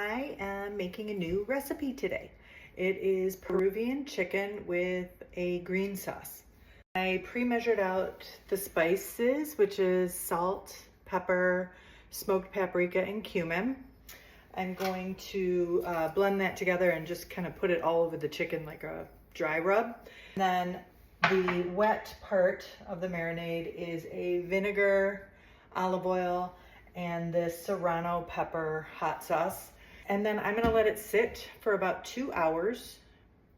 I am making a new recipe today. It is Peruvian chicken with a green sauce. I pre-measured out the spices, which is salt, pepper, smoked paprika, and cumin. I'm going to blend that together and just kind of put it all over the chicken like a dry rub. And then the wet part of the marinade is a vinegar, olive oil, and this serrano pepper hot sauce. And then I'm gonna let it sit for about 2 hours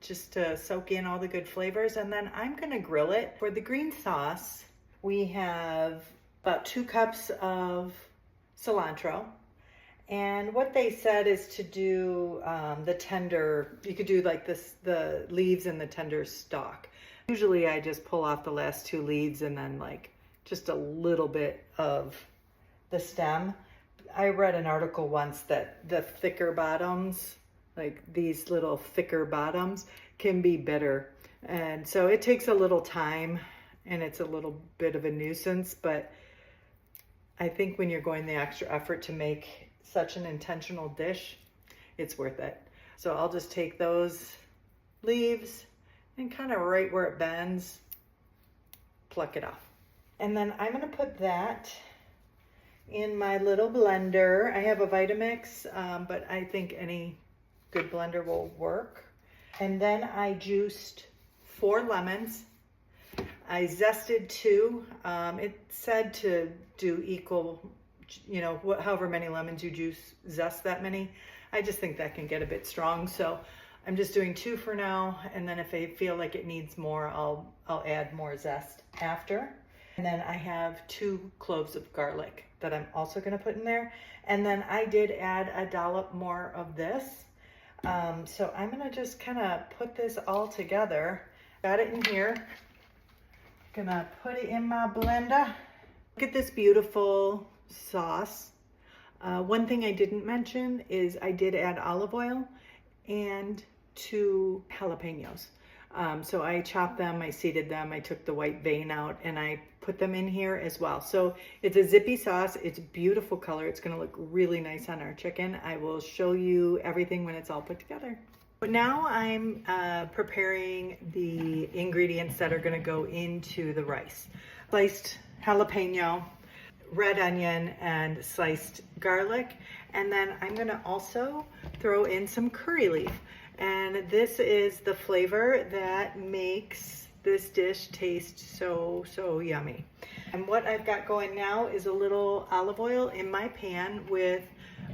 just to soak in all the good flavors. And then I'm gonna grill it. For the green sauce, we have about 2 cups of cilantro. And what they said is to do the tender, you could do like this, the leaves and the tender stalk. Usually I just pull off the last 2 leaves and then like just a little bit of the stem. I read an article once that the thicker bottoms, like these little thicker bottoms, can be bitter. And so it takes a little time and it's a little bit of a nuisance, but I think when you're going the extra effort to make such an intentional dish, it's worth it. So I'll just take those leaves and kind of right where it bends, pluck it off. And then I'm gonna put that in my little blender. I have a Vitamix, but I think any good blender will work. And then I juiced 4 lemons. I zested 2. It said to do equal, you know, however many lemons you juice, zest that many. I just think that can get a bit strong. So I'm just doing 2 for now. And then if I feel like it needs more, I'll add more zest after. And then I have 2 cloves of garlic that I'm also gonna put in there. And then I did add a dollop more of this. So I'm gonna just kind of put this all together. Got it in here. Gonna put it in my blender. Look at this beautiful sauce. One thing I didn't mention is I did add olive oil and 2 jalapenos. So I chopped them, I seeded them, I took the white vein out, and I put them in here as well. So it's a zippy sauce. It's a beautiful color. It's gonna look really nice on our chicken. I will show you everything when it's all put together. But now I'm preparing the ingredients that are gonna go into the rice. Sliced jalapeno, red onion, and sliced garlic. And then I'm gonna also throw in some curry leaf. And this is the flavor that makes this dish taste so, so yummy. And what I've got going now is a little olive oil in my pan with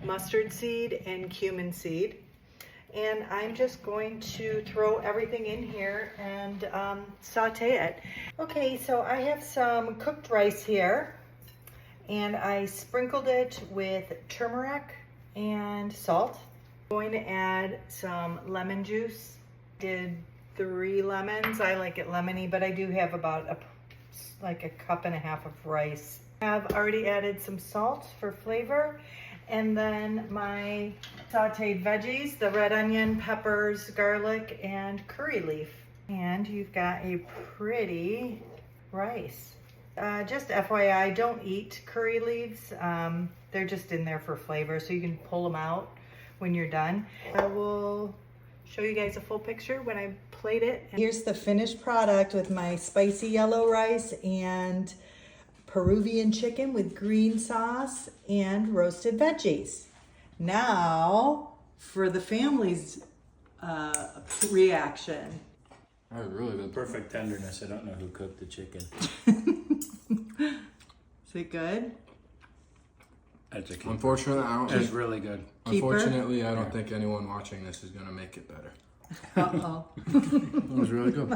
mustard seed and cumin seed. And I'm just going to throw everything in here and saute it. Okay, so I have some cooked rice here, and I sprinkled it with turmeric and salt. I'm going to add some lemon juice. Did 3 lemons. I like it lemony, but I do have about like a cup and a half of rice. I've already added some salt for flavor, and then my sauteed veggies, the red onion, peppers, garlic, and curry leaf. And you've got a pretty rice. Just FYI, don't eat curry leaves. They're just in there for flavor, so you can pull them out when you're done. I will show you guys a full picture when I plate it. Here's the finished product with my spicy yellow rice and Peruvian chicken with green sauce and roasted veggies. Now for the family's reaction. That was really good. Perfect tenderness. I don't know who cooked the chicken. Is it good? That's a keeper. Unfortunately, I don't. It's really good. Unfortunately, I don't think anyone watching this is gonna make it better. Uh-oh. It was really good.